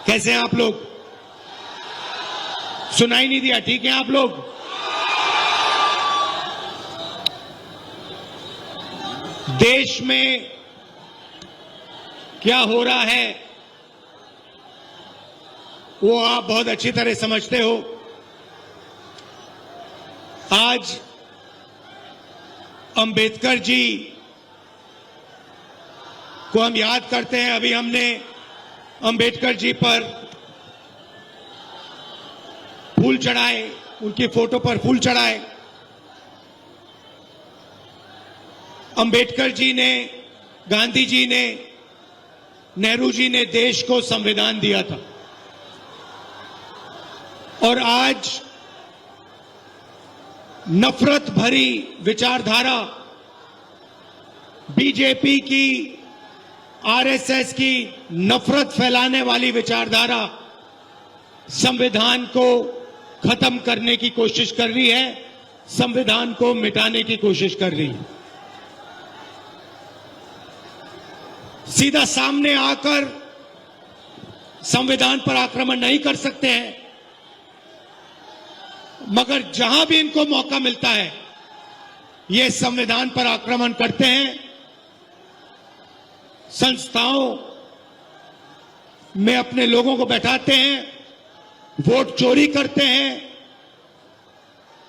कैसे हैं आप लोग? सुनाई नहीं दिया? ठीक है आप लोग? देश में क्या हो रहा है वो आप बहुत अच्छी तरह समझते हो। आज अंबेडकर जी को हम याद करते हैं। अभी हमने अंबेडकर जी पर फूल चढ़ाए, उनकी फोटो पर फूल चढ़ाए। अंबेडकर जी ने, गांधी जी ने, नेहरू जी ने देश को संविधान दिया था और आज नफरत भरी विचारधारा बीजेपी की, आरएसएस की नफरत फैलाने वाली विचारधारा संविधान को खत्म करने की कोशिश कर रही है, संविधान को मिटाने की कोशिश कर रही है। सीधा सामने आकर संविधान पर आक्रमण नहीं कर सकते हैं, मगर जहां भी इनको मौका मिलता है ये संविधान पर आक्रमण करते हैं। संस्थाओं में अपने लोगों को बैठाते हैं, वोट चोरी करते हैं,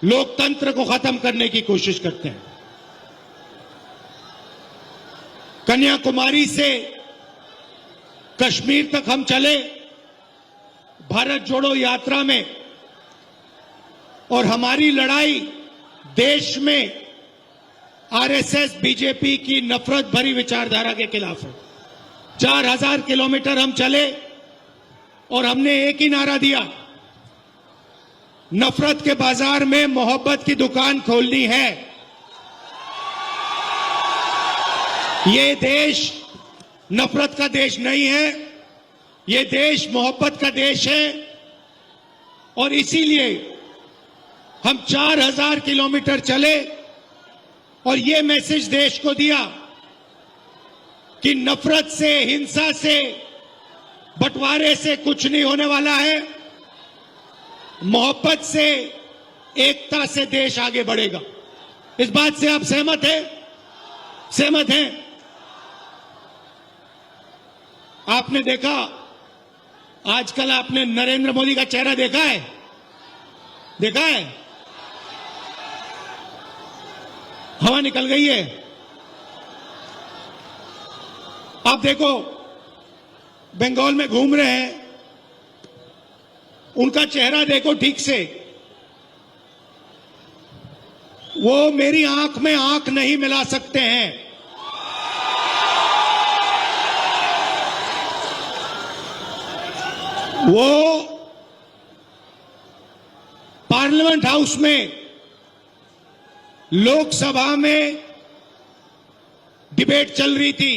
लोकतंत्र को खत्म करने की कोशिश करते हैं। कन्याकुमारी से कश्मीर तक हम चले भारत जोड़ो यात्रा में, और हमारी लड़ाई देश में आरएसएस, बीजेपी की नफरत भरी विचारधारा के खिलाफ है। 4000 किलोमीटर हम चले और हमने एक ही नारा दिया, नफरत के बाजार में मोहब्बत की दुकान खोलनी है। ये देश नफरत का देश नहीं है, ये देश मोहब्बत का देश है। और इसीलिए हम 4000 किलोमीटर चले और ये मैसेज देश को दिया कि नफरत से, हिंसा से, बंटवारे से कुछ नहीं होने वाला है। मोहब्बत से, एकता से देश आगे बढ़ेगा। इस बात से आप सहमत हैं? सहमत हैं? आपने देखा, आजकल आपने नरेंद्र मोदी का चेहरा देखा है? देखा है? हवा निकल गई है। आप देखो, बंगाल में घूम रहे हैं, उनका चेहरा देखो ठीक से। वो मेरी आंख में आंख नहीं मिला सकते हैं। वो पार्लियामेंट हाउस में, लोकसभा में डिबेट चल रही थी।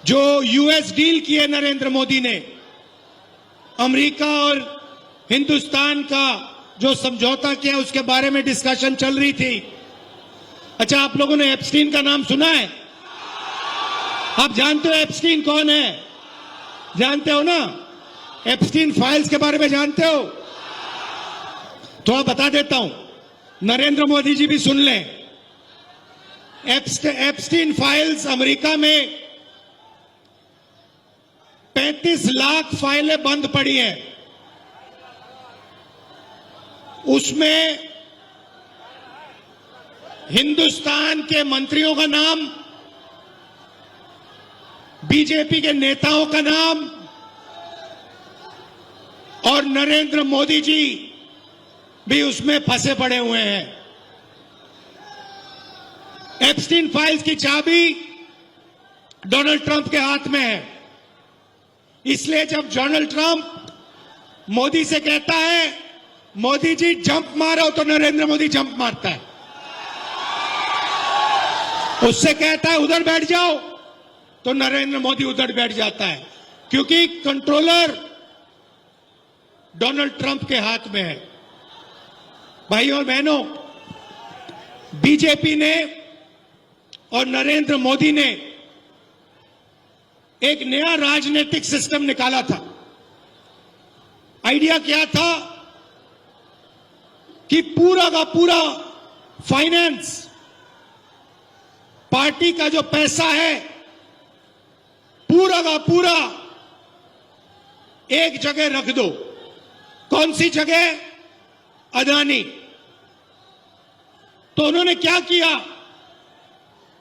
जो यूएस डील किए नरेंद्र मोदी ने, अमेरिका और हिंदुस्तान का जो समझौता किया, उसके बारे में डिस्कशन चल रही थी। अच्छा, आप लोगों ने एप्स्टीन का नाम सुना है? आप जानते हो एप्स्टीन कौन है? जानते हो ना? एप्स्टीन फाइल्स के बारे में जानते हो? थोड़ा बता देता हूं, नरेंद्र मोदी जी भी सुन लें। एप्स्टीन फाइल्स अमेरिका में 35 लाख फाइलें बंद पड़ी हैं। उसमें हिंदुस्तान के मंत्रियों का नाम, बीजेपी के नेताओं का नाम और नरेंद्र मोदी जी भी उसमें फंसे पड़े हुए हैं। एप्स्टीन फाइल्स की चाबी डोनाल्ड ट्रंप के हाथ में है। इसलिए जब डोनाल्ड ट्रंप मोदी से कहता है, मोदी जी जंप मारो, तो नरेंद्र मोदी जंप मारता है। उससे कहता है उधर बैठ जाओ, तो नरेंद्र मोदी उधर बैठ जाता है, क्योंकि कंट्रोलर डोनाल्ड ट्रंप के हाथ में है। भाइयों और बहनों, बीजेपी ने और नरेंद्र मोदी ने एक नया राजनीतिक सिस्टम निकाला था। आइडिया क्या था कि पूरा का पूरा फाइनेंस, पार्टी का जो पैसा है, पूरा का पूरा एक जगह रख दो। कौन सी जगह? अदानी। तो उन्होंने क्या किया?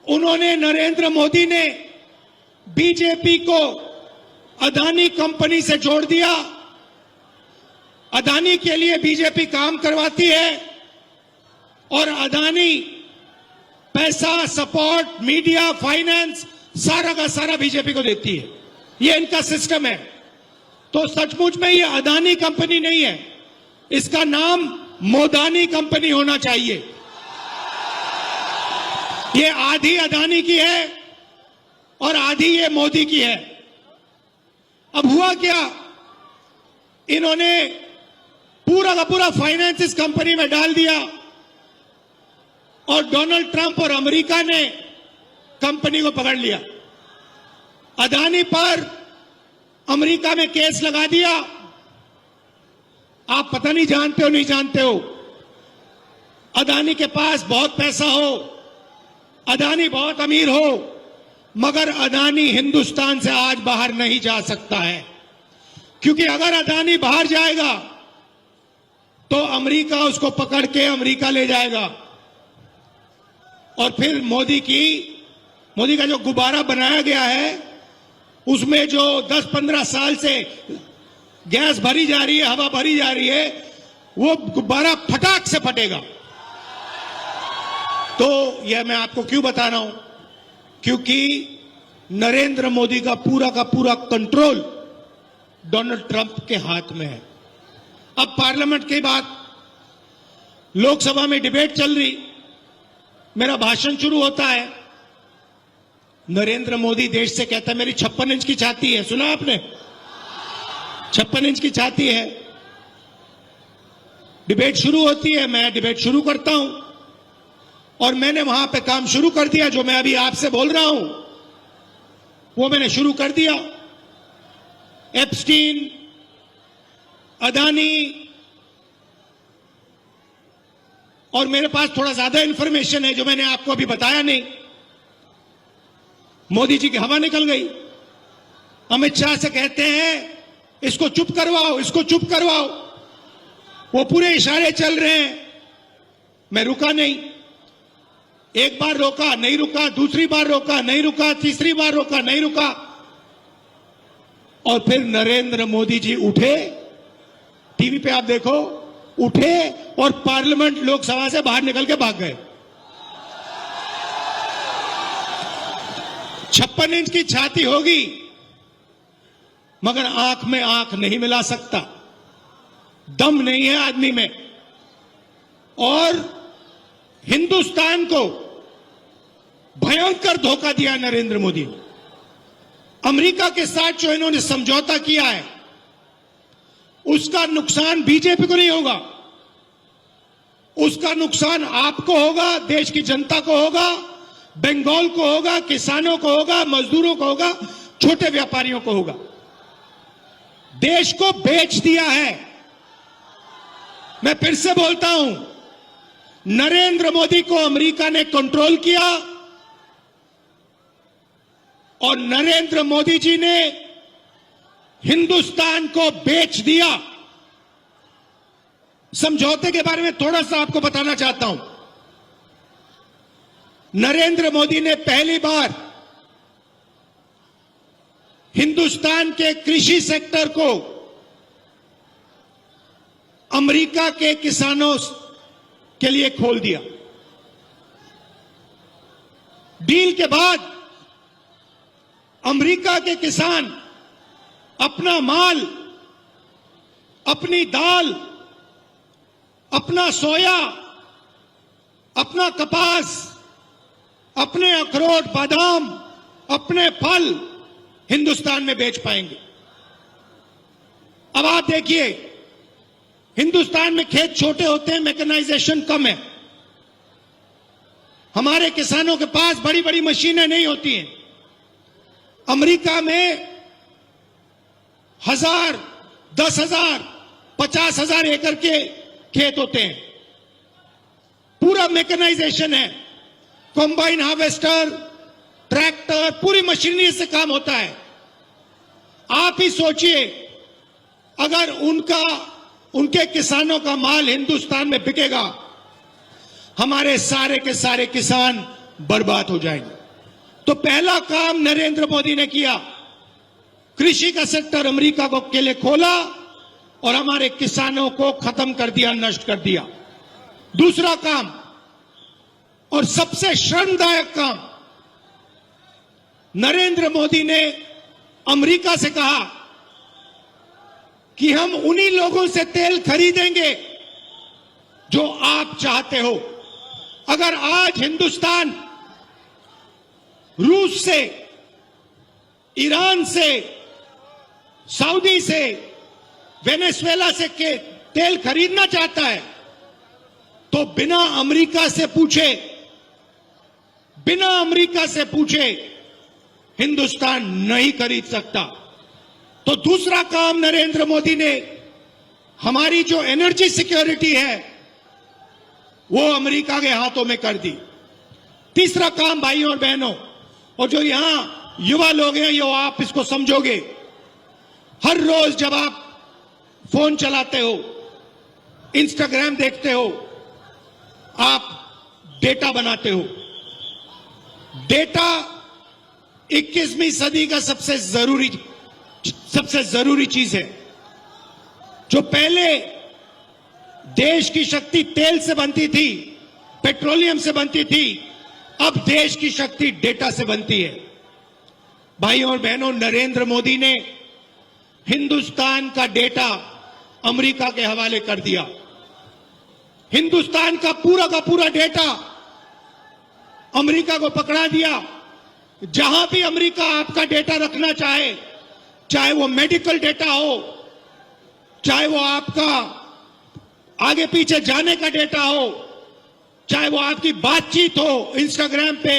उन्होंने, नरेंद्र मोदी ने बीजेपी को अदानी कंपनी से जोड़ दिया। अदानी के लिए बीजेपी काम करवाती है और अदानी पैसा, सपोर्ट, मीडिया, फाइनेंस सारा का सारा बीजेपी को देती है। ये इनका सिस्टम है। तो सचमुच में ये अदानी कंपनी नहीं है, इसका नाम मोदानी कंपनी होना चाहिए। ये आधी अदानी की है और आधी ये मोदी की है। अब हुआ क्या? इन्होंने पूरा का पूरा फाइनेंस इस कंपनी में डाल दिया और डोनाल्ड ट्रंप और अमेरिका ने कंपनी को पकड़ लिया। अदानी पर अमेरिका में केस लगा दिया। आप पता नहीं जानते हो, नहीं जानते हो, अदानी के पास बहुत पैसा हो, अदानी बहुत अमीर हो, मगर अदानी हिंदुस्तान से आज बाहर नहीं जा सकता है। क्योंकि अगर अदानी बाहर जाएगा तो अमेरिका उसको पकड़ के अमेरिका ले जाएगा और फिर मोदी का जो गुब्बारा बनाया गया है, उसमें जो 10-15 साल से गैस भरी जा रही है, हवा भरी जा रही है, वो गुब्बारा फटाक से फटेगा। तो यह मैं आपको क्यों बता रहा हूं? क्योंकि नरेंद्र मोदी का पूरा कंट्रोल डोनाल्ड ट्रंप के हाथ में है। अब पार्लियामेंट की बात, लोकसभा में डिबेट चल रही, मेरा भाषण शुरू होता है, नरेंद्र मोदी देश से कहता है मेरी 56 इंच की छाती है। सुना आपने? 56 इंच की छाती है। डिबेट शुरू होती है, मैं डिबेट शुरू करता हूं और मैंने वहां पे काम शुरू कर दिया। जो मैं अभी आपसे बोल रहा हूं वो मैंने शुरू कर दिया। एप्स्टीन, अदानी, और मेरे पास थोड़ा ज्यादा इंफॉर्मेशन है जो मैंने आपको अभी बताया नहीं। मोदी जी की हवा निकल गई। अमित शाह से कहते हैं इसको चुप करवाओ, इसको चुप करवाओ। वो पूरे इशारे चल रहे हैं, मैं रुका नहीं। एक बार रोका, नहीं रुका, दूसरी बार रोका, नहीं रुका, तीसरी बार रोका, नहीं रुका, और फिर नरेंद्र मोदी जी उठे, टीवी पे आप देखो, उठे और पार्लियामेंट, लोकसभा से बाहर निकल के भाग गए। 56 इंच की छाती होगी मगर आंख में आंख नहीं मिला सकता, दम नहीं है आदमी में। और हिंदुस्तान को भयंकर धोखा दिया नरेंद्र मोदी ने। अमेरिका के साथ जो इन्होंने समझौता किया है उसका नुकसान बीजेपी को नहीं होगा, उसका नुकसान आपको होगा, देश की जनता को होगा, बंगाल को होगा, किसानों को होगा, मजदूरों को होगा, छोटे व्यापारियों को होगा। देश को बेच दिया है। मैं फिर से बोलता हूं, नरेंद्र मोदी को अमेरिका ने कंट्रोल किया और नरेंद्र मोदी जी ने हिंदुस्तान को बेच दिया। समझौते के बारे में थोड़ा सा आपको बताना चाहता हूं। नरेंद्र मोदी ने पहली बार हिंदुस्तान के कृषि सेक्टर को अमेरिका के किसानों के लिए खोल दिया। डील के बाद अमेरिका के किसान अपना माल, अपनी दाल, अपना सोया, अपना कपास, अपने अखरोट, बादाम, अपने फल हिंदुस्तान में बेच पाएंगे। अब आप देखिए, हिंदुस्तान में खेत छोटे होते हैं, मैकेनाइजेशन कम है, हमारे किसानों के पास बड़ी बड़ी मशीनें नहीं होती हैं। अमेरिका में 1000, 10,000, 50,000 एकड़ के खेत होते हैं, पूरा मैकेनाइजेशन है, कंबाइन हार्वेस्टर, ट्रैक्टर, पूरी मशीनरी से काम होता है। आप ही सोचिए, अगर उनके किसानों का माल हिंदुस्तान में बिकेगा, हमारे सारे के सारे किसान बर्बाद हो जाएंगे। तो पहला काम नरेंद्र मोदी ने किया, कृषि का सेक्टर अमेरिका को के लिए खोला और हमारे किसानों को खत्म कर दिया, नष्ट कर दिया। दूसरा काम और सबसे शर्मदायक काम, नरेंद्र मोदी ने अमेरिका से कहा कि हम उन्हीं लोगों से तेल खरीदेंगे जो आप चाहते हो। अगर आज हिंदुस्तान रूस से, ईरान से, सऊदी से, वेनेजुएला से के तेल खरीदना चाहता है तो बिना अमेरिका से पूछे हिंदुस्तान नहीं खरीद सकता। तो दूसरा काम नरेंद्र मोदी ने, हमारी जो एनर्जी सिक्योरिटी है वो अमेरिका के हाथों में कर दी। तीसरा काम भाइयों और बहनों, और जो यहां युवा लोग हैं, ये आप इसको समझोगे, हर रोज जब आप फोन चलाते हो, इंस्टाग्राम देखते हो, आप डेटा बनाते हो। डेटा 21वीं सदी का सबसे जरूरी चीज है। जो पहले देश की शक्ति तेल से बनती थी, पेट्रोलियम से बनती थी, अब देश की शक्ति डेटा से बनती है। भाइयों और बहनों, नरेंद्र मोदी ने हिंदुस्तान का डेटा अमेरिका के हवाले कर दिया। हिंदुस्तान का पूरा डेटा अमेरिका को पकड़ा दिया। जहां भी अमेरिका आपका डेटा रखना चाहे, चाहे वो मेडिकल डेटा हो, चाहे वो आपका आगे पीछे जाने का डेटा हो, चाहे वो आपकी बातचीत हो इंस्टाग्राम पे,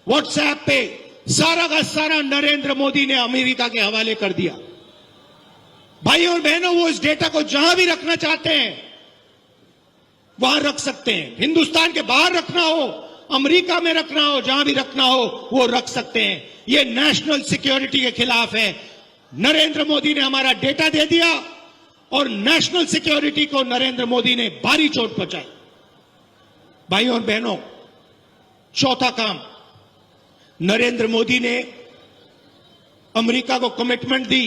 व्हाट्सएप पे, सारा का सारा नरेंद्र मोदी ने अमेरिका के हवाले कर दिया। भाइयों और बहनों, वो इस डेटा को जहां भी रखना चाहते हैं वहां रख सकते हैं। हिंदुस्तान के बाहर रखना हो, अमेरिका में रखना हो, जहां भी रखना हो वो रख सकते हैं। ये नेशनल सिक्योरिटी के खिलाफ है। नरेंद्र मोदी ने हमारा डेटा दे दिया और नेशनल सिक्योरिटी को नरेंद्र मोदी ने भारी चोट पहुंचाई। भाइयों और बहनों, चौथा काम, नरेंद्र मोदी ने अमेरिका को कमिटमेंट दी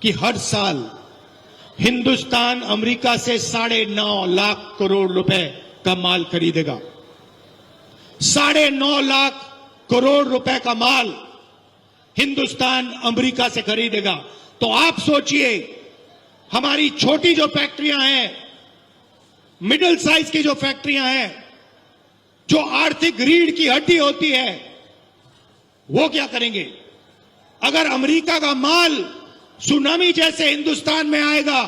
कि हर साल हिंदुस्तान अमेरिका से 9.5 लाख करोड़ रुपए का माल खरीदेगा। 9.5 लाख करोड़ रुपए का माल हिंदुस्तान अमेरिका से खरीदेगा। तो आप सोचिए, हमारी छोटी जो फैक्ट्रियां हैं, मिडिल साइज की जो फैक्ट्रियां हैं, जो आर्थिक रीढ़ की हड्डी होती है, वो क्या करेंगे? अगर अमेरिका का माल सुनामी जैसे हिंदुस्तान में आएगा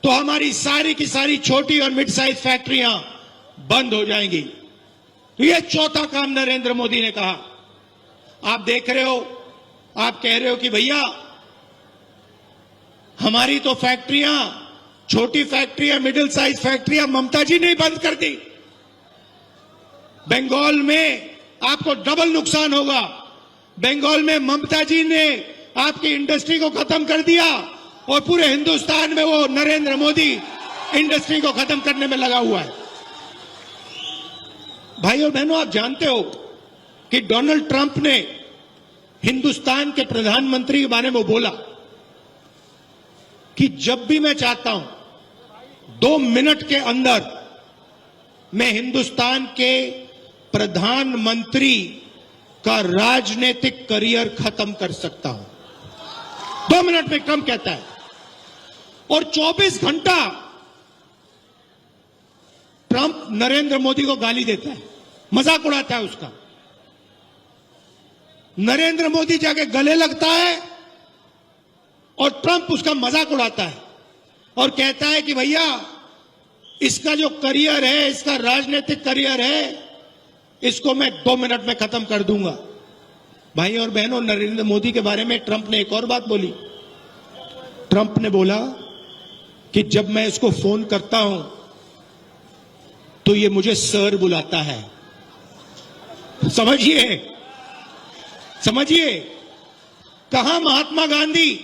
तो हमारी सारी की सारी छोटी और मिड साइज फैक्ट्रियां बंद हो जाएंगी। तो यह चौथा काम नरेंद्र मोदी ने कहा। आप देख रहे हो, आप कह रहे हो कि भैया हमारी तो फैक्ट्रियां, छोटी फैक्ट्रियां, मिडिल साइज फैक्ट्रियां ममता जी ने बंद कर दी। बंगाल में आपको डबल नुकसान होगा। बंगाल में ममता जी ने आपकी इंडस्ट्री को खत्म कर दिया और पूरे हिंदुस्तान में वो नरेंद्र मोदी इंडस्ट्री को खत्म करने में लगा हुआ है। भाइयों बहनों, आप जानते हो कि डोनाल्ड ट्रंप ने हिंदुस्तान के प्रधानमंत्री के बारे में बोला कि जब भी मैं चाहता हूं 2 मिनट के अंदर मैं हिंदुस्तान के प्रधानमंत्री का राजनीतिक करियर खत्म कर सकता हूं। 2 मिनट में कम कहता है। और 24 घंटा ट्रंप नरेंद्र मोदी को गाली देता है, मजाक उड़ाता है उसका। नरेंद्र मोदी जाके गले लगता है और ट्रंप उसका मजाक उड़ाता है और कहता है कि भैया इसका जो करियर है, इसका राजनीतिक करियर है, इसको मैं 2 मिनट में खत्म कर दूंगा। भाई और बहनों, नरेंद्र मोदी के बारे में ट्रंप ने एक और बात बोली। ट्रंप ने बोला कि जब मैं इसको फोन करता हूं तो ये मुझे सर बुलाता है। समझिए, समझिए, कहां महात्मा गांधी,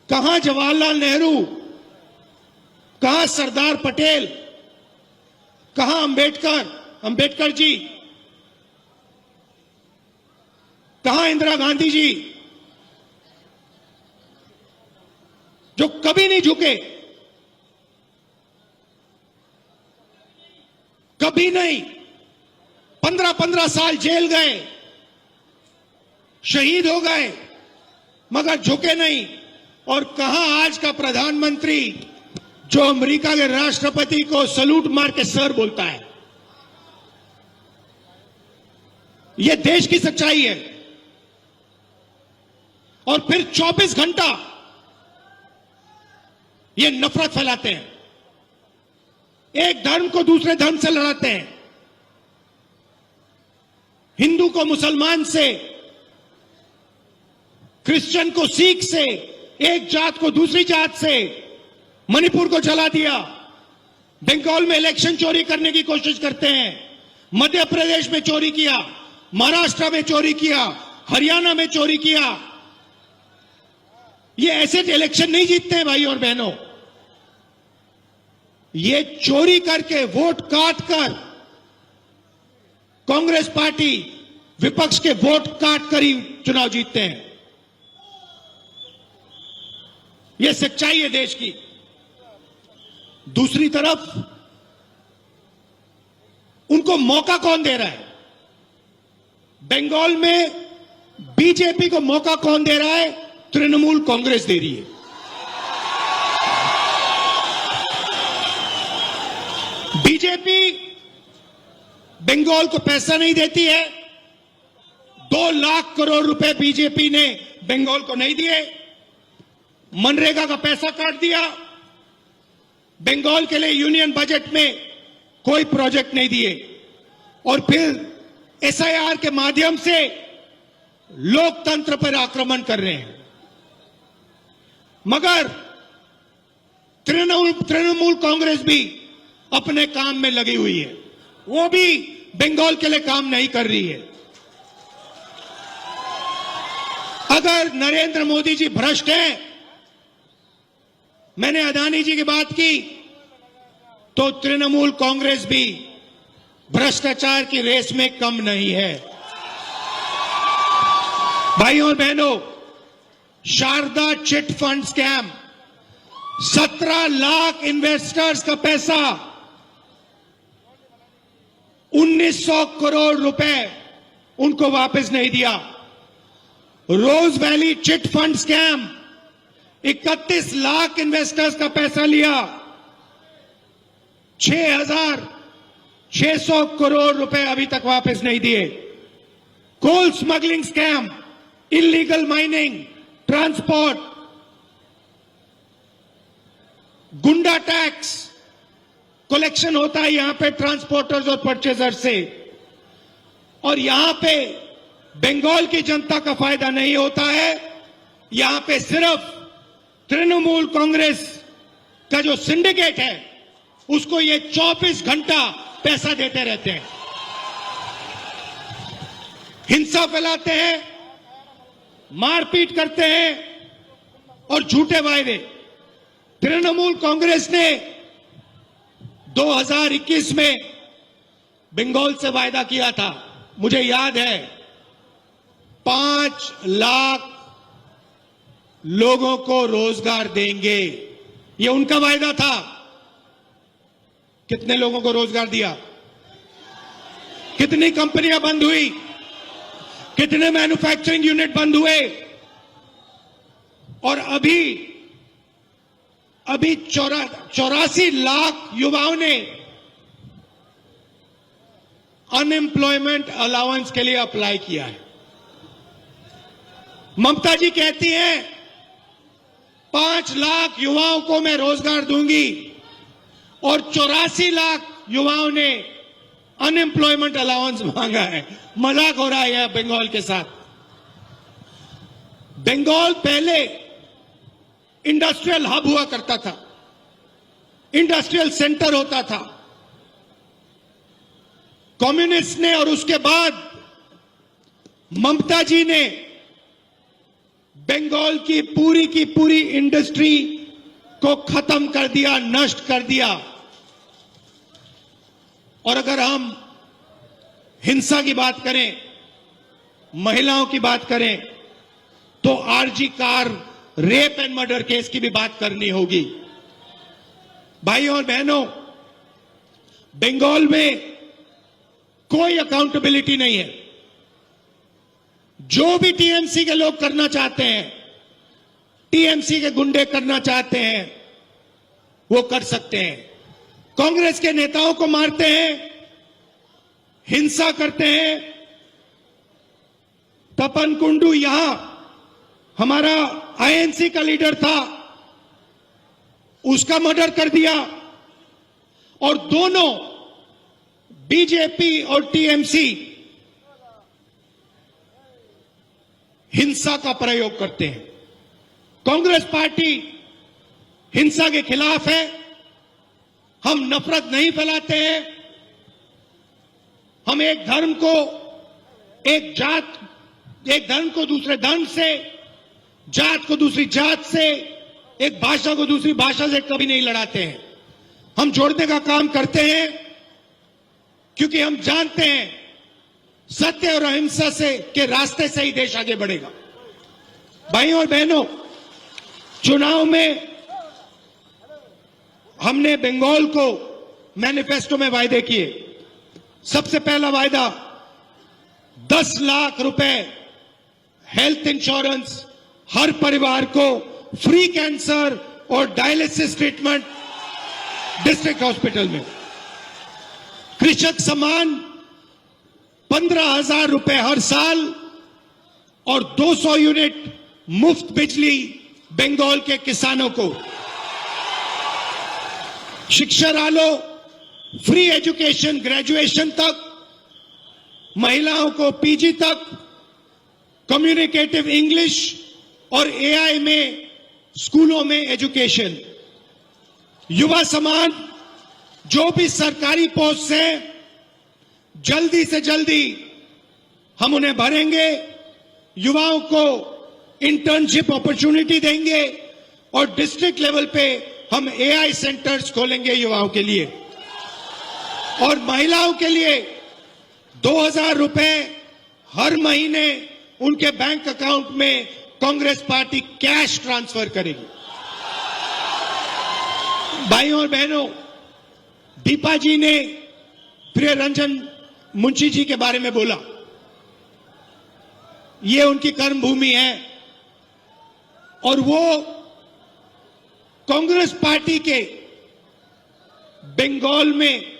कहां जवाहरलाल नेहरू, कहां सरदार पटेल, कहां अंबेडकर जी, कहां इंदिरा गांधी जी, जो कभी नहीं झुके, कभी नहीं। 15-15 साल जेल गए, शहीद हो गए, मगर झुके नहीं। और कहां आज का प्रधानमंत्री जो अमेरिका के राष्ट्रपति को सलूट मार के सर बोलता है। यह देश की सच्चाई है। और फिर 24 घंटा ये नफरत फैलाते हैं, एक धर्म को दूसरे धर्म से लड़ाते हैं, हिंदू को मुसलमान से, क्रिश्चियन को सिख से, एक जात को दूसरी जात से। मणिपुर को जला दिया, बंगाल में इलेक्शन चोरी करने की कोशिश करते हैं, मध्य प्रदेश में चोरी किया, महाराष्ट्र में चोरी किया, हरियाणा में चोरी किया। ये ऐसे इलेक्शन नहीं जीतते हैं भाई और बहनों। ये चोरी करके, वोट काट कर, कांग्रेस पार्टी विपक्ष के वोट काट कर ही चुनाव जीतते हैं। ये सच्चाई है देश की। दूसरी तरफ उनको मौका कौन दे रहा है? बंगाल में बीजेपी को मौका कौन दे रहा है? तृणमूल कांग्रेस दे रही है। बीजेपी बंगाल को पैसा नहीं देती है। 2 लाख करोड़ रुपए बीजेपी ने बंगाल को नहीं दिए। मनरेगा का पैसा काट दिया। बंगाल के लिए यूनियन बजट में कोई प्रोजेक्ट नहीं दिए। और फिर एसआईआर के माध्यम से लोकतंत्र पर आक्रमण कर रहे हैं। मगर तृणमूल कांग्रेस भी अपने काम में लगी हुई है। वो भी बंगाल के लिए काम नहीं कर रही है। अगर नरेंद्र मोदी जी भ्रष्ट हैं, मैंने अदानी जी की बात की, तो तृणमूल कांग्रेस भी भ्रष्टाचार की रेस में कम नहीं है। भाइयों और बहनों, Sharda chit fund scam, 17 lakh investors का पैसा, 1900 करोड़ रुपए उनको वापस नहीं दिया। Rose Valley chit fund scam, 31 lakh investors का पैसा लिया, 6,600 करोड़ रुपए अभी तक वापस नहीं दिए। Coal smuggling scam, illegal mining, transport, गुंडा टैक्स कलेक्शन होता है यहां पे ट्रांसपोर्टर्स और परचेजर से, और यहां पे बंगाल की जनता का फायदा नहीं होता है। यहां पे सिर्फ तृणमूल कांग्रेस का जो सिंडिकेट है उसको ये 24 घंटा पैसा देते रहते हैं, हिंसा फैलाते हैं, मारपीट करते हैं और झूठे वायदे। तृणमूल कांग्रेस ने 2021 में बंगाल से वायदा किया था, मुझे याद है, 5 लाख लोगों को रोजगार देंगे, ये उनका वायदा था। कितने लोगों को रोजगार दिया? कितनी कंपनियां बंद हुई? कितने मैन्युफैक्चरिंग यूनिट बंद हुए? और अभी 84 लाख युवाओं ने अनएम्प्लॉयमेंट अलाउंस के लिए अप्लाई किया है। ममता जी कहती हैं 5 लाख युवाओं को मैं रोजगार दूंगी, और 84 लाख युवाओं ने अनएम्प्लॉयमेंट अलाउंस मांगा है। मजाक हो रहा है बंगाल के साथ। बंगाल पहले इंडस्ट्रियल हब हुआ करता था, इंडस्ट्रियल सेंटर होता था। कम्युनिस्ट ने और उसके बाद ममता जी ने बंगाल की पूरी इंडस्ट्री को खत्म कर दिया, नष्ट कर दिया। और अगर हम हिंसा की बात करें, महिलाओं की बात करें, तो RG Kar rape and murder case की भी बात करनी होगी। भाइयों और बहनों, बंगाल में कोई अकाउंटेबिलिटी नहीं है। जो भी टीएमसी के लोग करना चाहते हैं, टीएमसी के गुंडे करना चाहते हैं, वो कर सकते हैं। कांग्रेस के नेताओं को मारते हैं, हिंसा करते हैं। तपन कुंडू यहां हमारा आईएनसी का लीडर था, उसका मर्डर कर दिया। और दोनों बीजेपी और टीएमसी हिंसा का प्रयोग करते हैं। कांग्रेस पार्टी हिंसा के खिलाफ है। हम नफरत नहीं फैलाते हैं। हम एक धर्म को, एक धर्म को दूसरे धर्म से, जात को दूसरी जात से, एक भाषा को दूसरी भाषा से कभी नहीं लड़ाते हैं। हम जोड़ने का काम करते हैं, क्योंकि हम जानते हैं सत्य और अहिंसा से के रास्ते से ही देश आगे बढ़ेगा। भाइयों और बहनों, चुनाव में हमने बंगाल को मैनिफेस्टो में वायदे किए। सबसे पहला वायदा 10 लाख रुपए हेल्थ इंश्योरेंस, हर परिवार को फ्री कैंसर और डायलिसिस ट्रीटमेंट डिस्ट्रिक्ट हॉस्पिटल में। कृषक सम्मान 15,000 रुपए हर साल और 200 यूनिट मुफ्त बिजली बंगाल के किसानों को। शिक्षा आलो, फ्री एजुकेशन ग्रेजुएशन तक, महिलाओं को पीजी तक, कम्युनिकेटिव इंग्लिश और एआई में स्कूलों में एजुकेशन। युवा सम्मान, जो भी सरकारी पोस्ट है जल्दी से जल्दी हम उन्हें भरेंगे, युवाओं को इंटर्नशिप अपॉर्चुनिटी देंगे और डिस्ट्रिक्ट लेवल पे हम एआई सेंटर्स खोलेंगे युवाओं के लिए। और महिलाओं के लिए 2,000 रुपए हर महीने उनके बैंक अकाउंट में कांग्रेस पार्टी कैश ट्रांसफर करेगी। भाइयों और बहनों, दीपा जी ने प्रिय रंजन मुंशी जी के बारे में बोला। ये उनकी कर्म भूमि है और वो कांग्रेस पार्टी के बंगाल में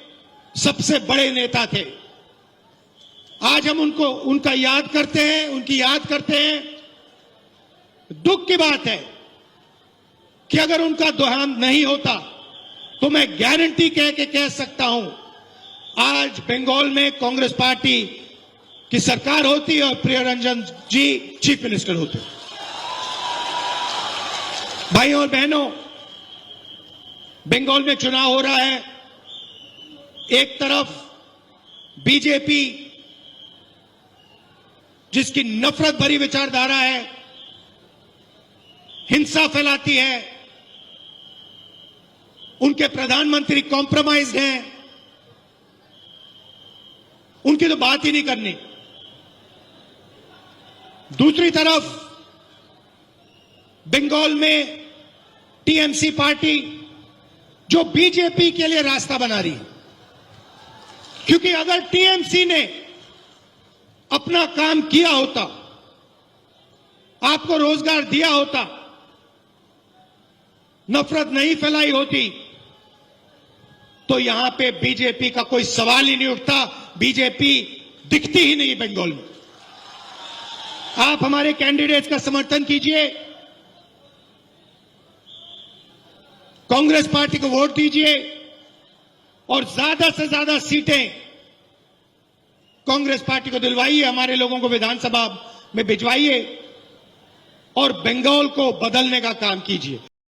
सबसे बड़े नेता थे। आज हम उनका याद करते हैं, उनकी याद करते हैं। दुख की बात है कि अगर उनका देहांत नहीं होता तो मैं गारंटी कह सकता हूं, आज बंगाल में कांग्रेस पार्टी की सरकार होती और प्रिय रंजन जी चीफ मिनिस्टर होते। भाइयों और बहनों, बंगाल में चुनाव हो रहा है। एक तरफ बीजेपी, जिसकी नफरत भरी विचारधारा है, हिंसा फैलाती है, उनके प्रधानमंत्री कॉम्प्रोमाइज्ड हैं, उनकी तो बात ही नहीं करनी। दूसरी तरफ बंगाल में टीएमसी पार्टी जो बीजेपी के लिए रास्ता बना रही है, क्योंकि अगर टीएमसी ने अपना काम किया होता, आपको रोजगार दिया होता, नफरत नहीं फैलाई होती, तो यहां पे बीजेपी का कोई सवाल ही नहीं उठता। बीजेपी दिखती ही नहीं बंगाल में। आप हमारे कैंडिडेट्स का समर्थन कीजिए, कांग्रेस पार्टी को वोट दीजिए और ज्यादा से ज्यादा सीटें कांग्रेस पार्टी को दिलवाइए, हमारे लोगों को विधानसभा में भिजवाइए और बंगाल को बदलने का काम कीजिए।